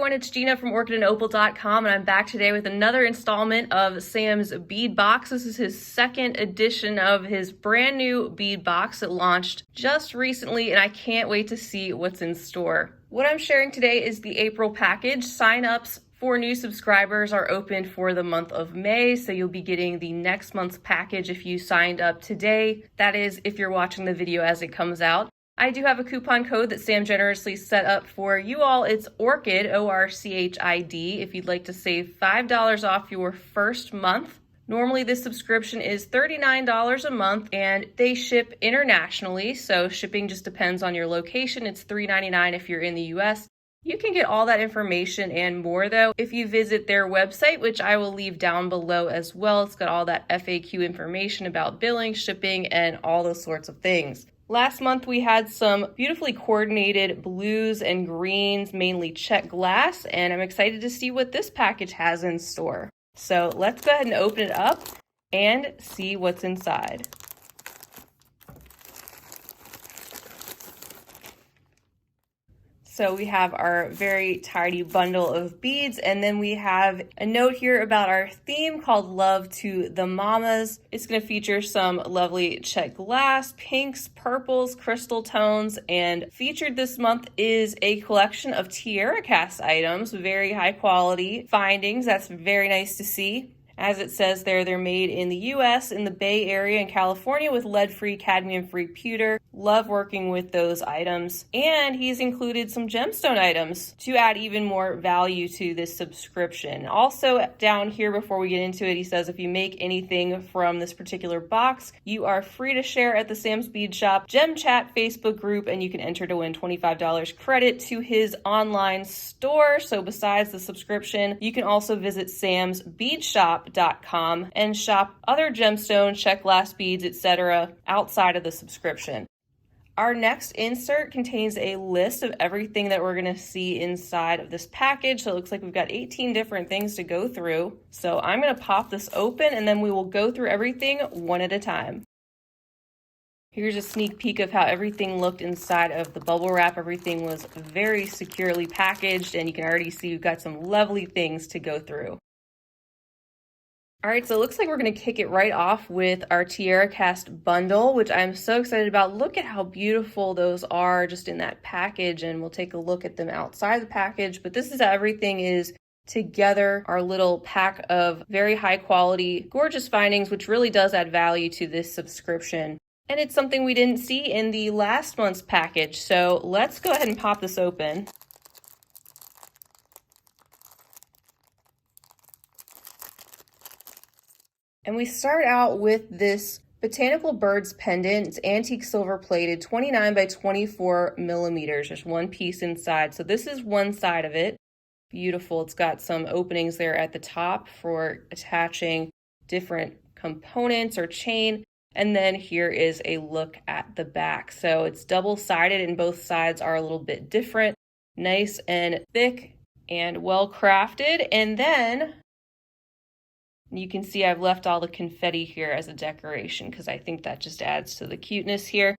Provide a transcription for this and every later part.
everyone, it's Gina from orchidandopal.com, and I'm back today with another installment of Sam's bead box. This is his second edition of his brand new bead box that launched just recently, and I can't wait to see what's in store. What I'm sharing today is the April package. Sign-ups for new subscribers are open for the month of May, so you'll be getting the next month's package if you signed up today. That is, if you're watching the video as it comes out. I do have a coupon code that Sam generously set up for you all. It's Orchid, O-R-C-H-I-D, if you'd like to save $5 off your first month. Normally this subscription is $39 a month and they ship internationally, so shipping just depends on your location. It's $3.99 if you're in the US. You can get all that information and more though if you visit their website, which I will leave down below as well. It's got all that FAQ information about billing, shipping, and all those sorts of things. Last month we had some beautifully coordinated blues and greens, mainly Czech glass, and I'm excited to see what this package has in store. So let's go ahead and open it up and see what's inside. So we have our very tidy bundle of beads, and then we have a note here about our theme called Love to the Mamas. It's going to feature some lovely Czech glass, pinks, purples, crystal tones, and featured this month is a collection of TierraCast items, very high quality findings. That's very nice to see. As it says there, they're made in the US, in the Bay Area in California with lead-free, cadmium-free pewter. Love working with those items. And he's included some gemstone items to add even more value to this subscription. Also down here before we get into it, he says if you make anything from this particular box, you are free to share at the Sam's Bead Shop Gem Chat Facebook group, and you can enter to win $25 credit to his online store. So besides the subscription, you can also visit samsbeadshop.com and shop other gemstones, Czech glass beads, etc. outside of the subscription. Our next insert contains a list of everything that we're going to see inside of this package. So it looks like we've got 18 different things to go through. So I'm going to pop this open and then we will go through everything one at a time. Here's a sneak peek of how everything looked inside of the bubble wrap. Everything was very securely packaged, and you can already see we've got some lovely things to go through. All right, so it looks like we're going to kick it right off with our TierraCast bundle, which I'm so excited about. Look at how beautiful those are just in that package, and we'll take a look at them outside the package. But this is how everything is together, our little pack of very high quality, gorgeous findings, which really does add value to this subscription. And it's something we didn't see in the last month's package. So let's go ahead and pop this open. And we start out with this botanical birds pendant. It's antique silver plated, 29 by 24 millimeters. There's one piece inside. So this is one side of it. Beautiful. It's got some openings there at the top for attaching different components or chain. And then here is a look at the back. So it's double-sided and both sides are a little bit different. Nice and thick and well crafted. And then you can see I've left all the confetti here as a decoration because I think that just adds to the cuteness here.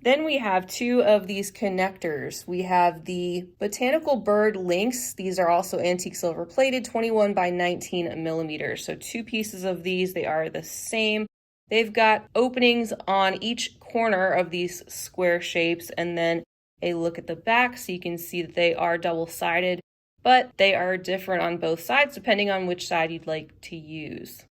Then we have two of these connectors. We have the botanical bird links. These are also antique silver plated, 21 by 19 millimeters. So two pieces of these, they are the same. They've got openings on each corner of these square shapes, and then a look at the back so you can see that they are double-sided. But they are different on both sides depending on which side you'd like to use.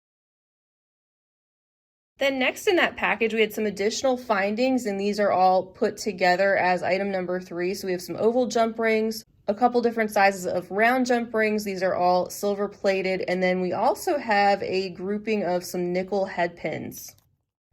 Then next in that package, we had some additional findings, and these are all put together as item number 3. So we have some oval jump rings, a couple different sizes of round jump rings. These are all silver plated. And then we also have a grouping of some nickel head pins.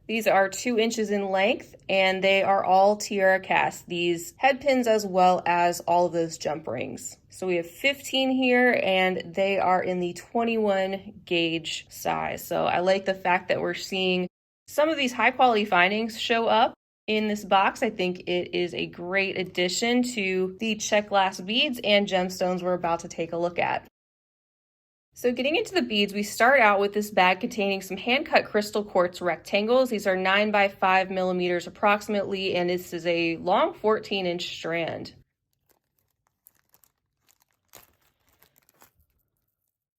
These are 2 inches in length, and they are all TierraCast, these head pins as well as all of those jump rings. So we have 15 here, and they are in the 21 gauge size. So I like the fact that we're seeing some of these high quality findings show up in this box. I think it is a great addition to the Czech glass beads and gemstones we're about to take a look at. So getting into the beads, we start out with this bag containing some hand-cut crystal quartz rectangles. These are 9 by 5 millimeters approximately, and this is a long 14-inch strand.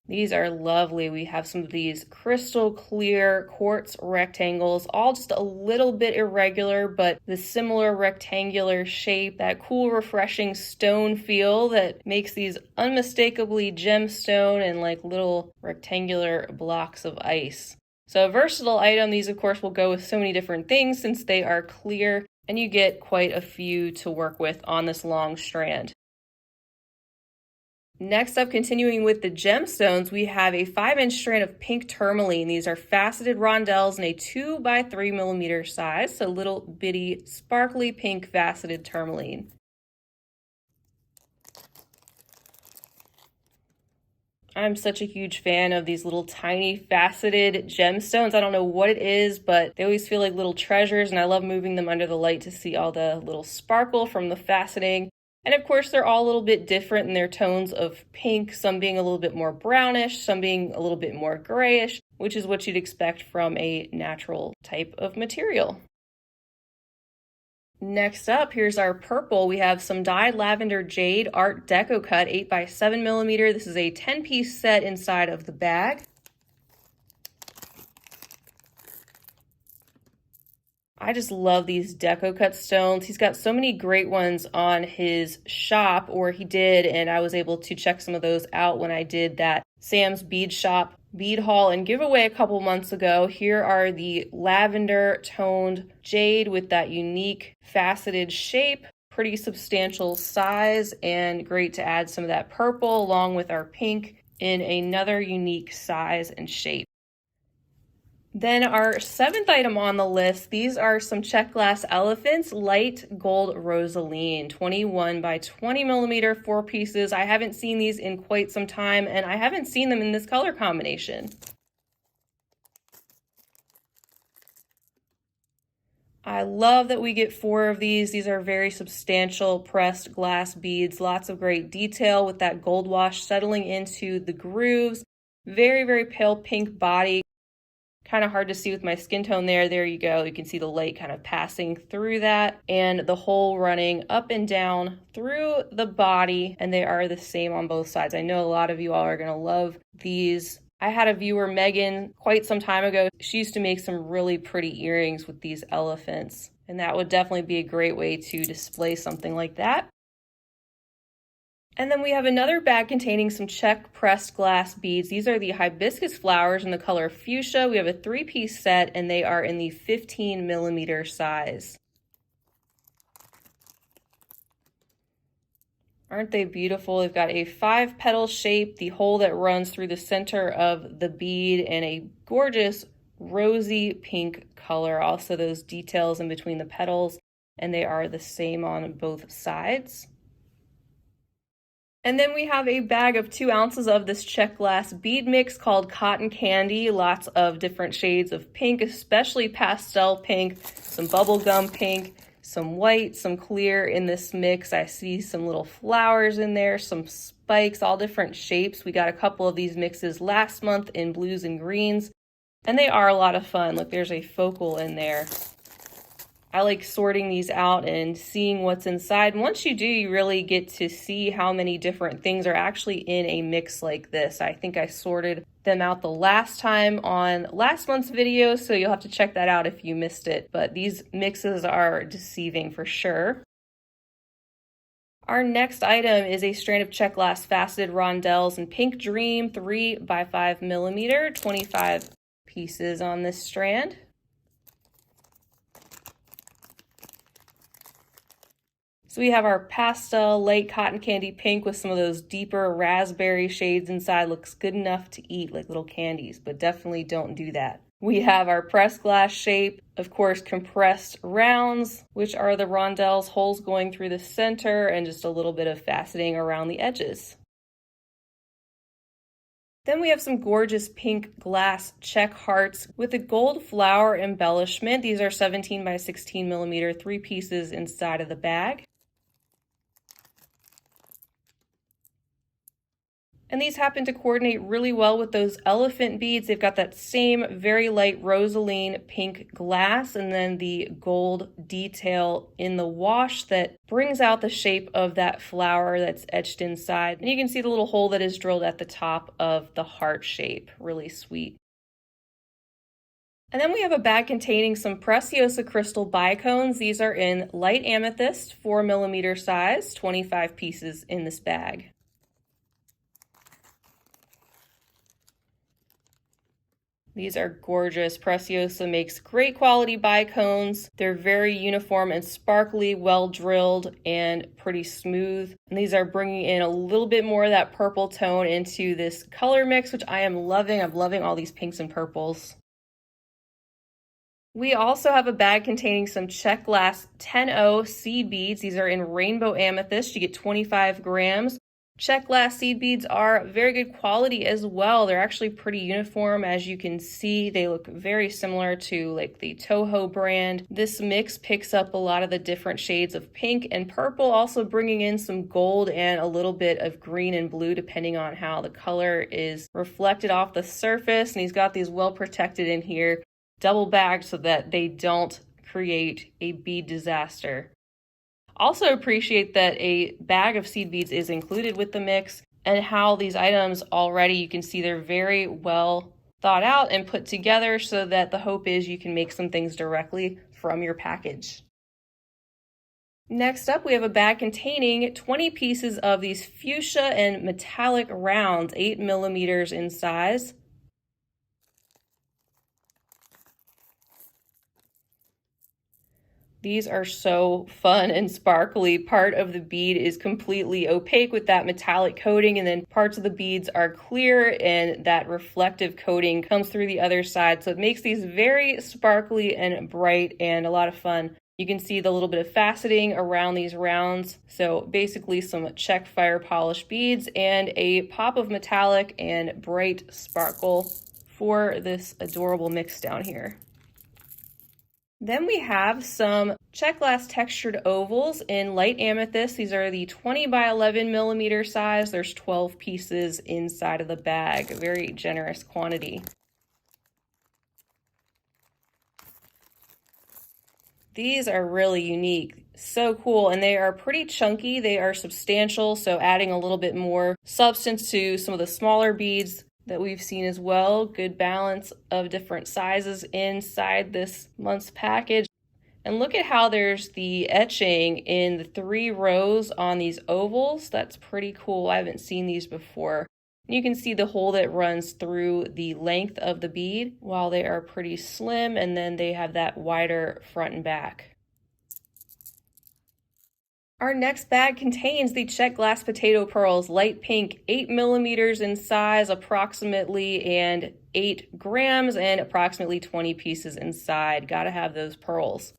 These are lovely. We have some of these crystal clear quartz rectangles, all just a little bit irregular, but the similar rectangular shape, that cool, refreshing stone feel that makes these unmistakably gemstone and like little rectangular blocks of ice. So a versatile item. These, of course, will go with so many different things since they are clear, and you get quite a few to work with on this long strand. Next up, continuing with the gemstones, we have a 5-inch strand of pink tourmaline. These are faceted rondelles in a 2 by 3 millimeter size, so little bitty sparkly pink faceted tourmaline. I'm such a huge fan of these little tiny faceted gemstones. I don't know what it is, but they always feel like little treasures, and I love moving them under the light to see all the little sparkle from the faceting. And of course, they're all a little bit different in their tones of pink, some being a little bit more brownish, some being a little bit more grayish, which is what you'd expect from a natural type of material. Next up, here's our purple. We have some dyed lavender jade art deco cut 8 by 7 millimeter. This is a 10-piece set inside of the bag. I just love these deco cut stones. He's got so many great ones on his shop, or he did, and I was able to check some of those out when I did that Sam's Bead Shop bead haul and giveaway a couple months ago. Here are the lavender toned jade with that unique faceted shape, pretty substantial size, and great to add some of that purple along with our pink in another unique size and shape. Then our 7th item on the list, these are some Czech glass elephants, light gold rosaline, 21 by 20 millimeter, 4 pieces. I haven't seen these in quite some time, and I haven't seen them in this color combination. I love that we get 4 of these. These are very substantial pressed glass beads, lots of great detail with that gold wash settling into the grooves. Very, very pale pink body. Kind of hard to see with my skin tone there. There you go. You can see the light kind of passing through that and the hole running up and down through the body, and they are the same on both sides. I know a lot of you all are going to love these. I had a viewer, Megan, quite some time ago. She used to make some really pretty earrings with these elephants, and that would definitely be a great way to display something like that. And then we have another bag containing some Czech pressed glass beads. These are the hibiscus flowers in the color fuchsia. We have a 3-piece set, and they are in the 15 millimeter size. Aren't they beautiful? They've got a 5-petal shape, the hole that runs through the center of the bead, and a gorgeous rosy pink color. Also those details in between the petals, and they are the same on both sides. And then we have a bag of 2 ounces of this Czech glass bead mix called Cotton Candy. Lots of different shades of pink, especially pastel pink, some bubblegum pink, some white, some clear in this mix. I see some little flowers in there, some spikes, all different shapes. We got a couple of these mixes last month in blues and greens, and they are a lot of fun. Look, there's a focal in there. I like sorting these out and seeing what's inside. And once you do, you really get to see how many different things are actually in a mix like this. I think I sorted them out the last time on last month's video, so you'll have to check that out if you missed it. But these mixes are deceiving for sure. Our next item is a strand of Czech glass faceted rondelles in Pink Dream 3 by 5 millimeter, 25 pieces on this strand. So we have our pastel light cotton candy pink with some of those deeper raspberry shades inside. Looks good enough to eat like little candies, but definitely don't do that. We have our pressed glass shape, of course, compressed rounds, which are the rondelles, holes going through the center, and just a little bit of faceting around the edges. Then we have some gorgeous pink glass Czech hearts with a gold flower embellishment. These are 17 by 16 millimeter, 3 pieces inside of the bag. And these happen to coordinate really well with those elephant beads. They've got that same very light rosaline pink glass and then the gold detail in the wash that brings out the shape of that flower that's etched inside. And you can see the little hole that is drilled at the top of the heart shape. Really sweet. And then we have a bag containing some Preciosa crystal bicones. These are in light amethyst, 4mm size, 25 pieces in this bag. These are gorgeous. Preciosa makes great quality bicones. They're very uniform and sparkly, well drilled, and pretty smooth. And these are bringing in a little bit more of that purple tone into this color mix, which I am loving. I'm loving all these pinks and purples. We also have a bag containing some Czech glass 10-0 seed beads. These are in rainbow amethyst. You get 25 grams. Czech glass seed beads are very good quality as well. They're actually pretty uniform. As you can see, they look very similar to like the Toho brand. This mix picks up a lot of the different shades of pink and purple, also bringing in some gold and a little bit of green and blue depending on how the color is reflected off the surface. And he's got these well protected in here, double bagged so that they don't create a bead disaster. Also appreciate that a bag of seed beads is included with the mix, and how these items already, you can see they're very well thought out and put together so that the hope is you can make some things directly from your package. Next up, we have a bag containing 20 pieces of these fuchsia and metallic rounds, 8mm in size. These are so fun and sparkly. Part of the bead is completely opaque with that metallic coating, and then parts of the beads are clear and that reflective coating comes through the other side. So it makes these very sparkly and bright and a lot of fun. You can see the little bit of faceting around these rounds. So basically some Czech fire polish beads and a pop of metallic and bright sparkle for this adorable mix down here. Then we have some Czech glass textured ovals in light amethyst. These are the 20 by 11mm size. There's 12 pieces inside of the bag, a very generous quantity. These are really unique, so cool, and they are pretty chunky. They are substantial, so adding a little bit more substance to some of the smaller beads that we've seen as well. Good balance of different sizes inside this month's package. And look at how there's the etching in the 3 rows on these ovals. That's pretty cool. I haven't seen these before. You can see the hole that runs through the length of the bead while they are pretty slim, and then they have that wider front and back. Our next bag contains the Czech glass potato pearls, light pink, 8mm in size approximately, and 8 grams and approximately 20 pieces inside. Gotta have those pearls.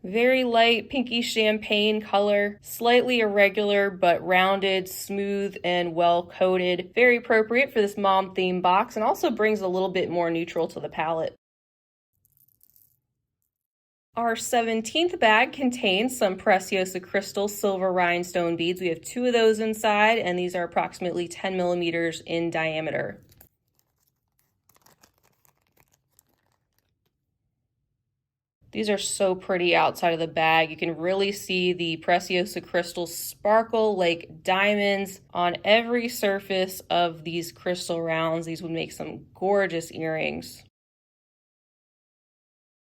Very light pinky champagne color, slightly irregular but rounded, smooth, and well coated. Very appropriate for this mom theme box, and also brings a little bit more neutral to the palette. Our 17th bag contains some Preciosa crystal silver rhinestone beads. We have 2 of those inside, and these are approximately 10mm in diameter. These are so pretty outside of the bag. You can really see the Preciosa crystals sparkle like diamonds on every surface of these crystal rounds. These would make some gorgeous earrings.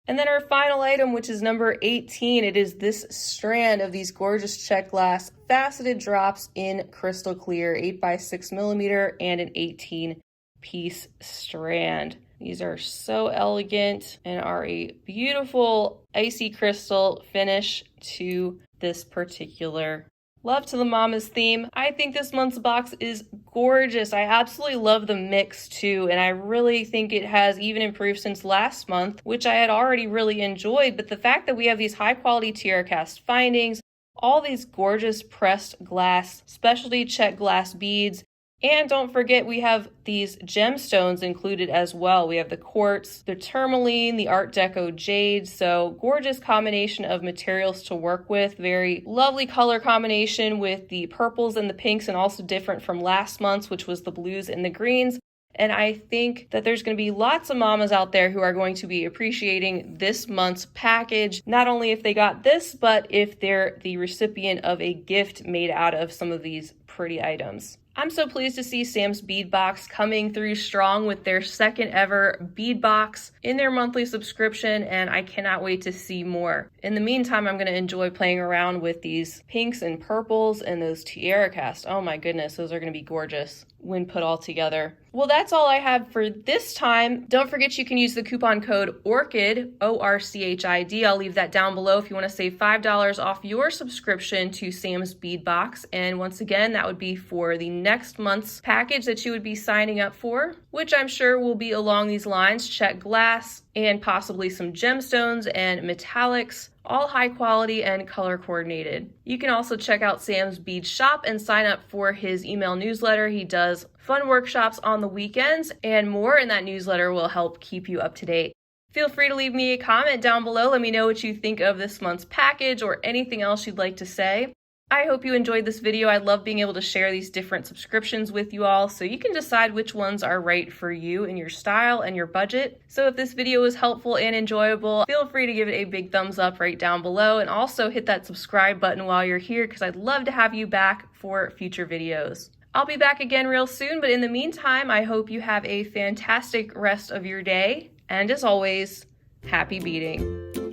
And then our final item, which is number 18, it is this strand of these gorgeous Czech glass faceted drops in crystal clear, 8 by 6mm and an 18-piece strand. These are so elegant and are a beautiful icy crystal finish to this particular Love to the Mamas theme. I think this month's box is gorgeous. I absolutely love the mix too, and I really think it has even improved since last month, which I had already really enjoyed. But the fact that we have these high quality TierraCast findings, all these gorgeous pressed glass, specialty Czech glass beads, And don't forget, we have these gemstones included as well. We have the quartz, the tourmaline, the Art Deco jade. So gorgeous combination of materials to work with. Very lovely color combination with the purples and the pinks, and also different from last month's, which was the blues and the greens. And I think that there's going to be lots of mamas out there who are going to be appreciating this month's package, not only if they got this, but if they're the recipient of a gift made out of some of these pretty items. I'm so pleased to see Sam's Bead Box coming through strong with their second ever bead box in their monthly subscription, and I cannot wait to see more. In the meantime, I'm going to enjoy playing around with these pinks and purples and those TierraCast. Oh my goodness, those are going to be gorgeous when put all together. Well, that's all I have for this time. Don't forget you can use the coupon code ORCHID, ORCHID. I'll leave that down below if you want to save $5 off your subscription to Sam's Bead Box. And once again, that would be for the next month's package that you would be signing up for, which I'm sure will be along these lines: Czech glass and possibly some gemstones and metallics, all high quality and color coordinated. You can also check out Sam's Bead Shop and sign up for his email newsletter. He does fun workshops on the weekends and more, and that newsletter will help keep you up to date. Feel free to leave me a comment down below. Let me know what you think of this month's package or anything else you'd like to say. I hope you enjoyed this video. I love being able to share these different subscriptions with you all so you can decide which ones are right for you and your style and your budget. So if this video was helpful and enjoyable, feel free to give it a big thumbs up right down below, and also hit that subscribe button while you're here because I'd love to have you back for future videos. I'll be back again real soon, but in the meantime, I hope you have a fantastic rest of your day. And as always, happy beading.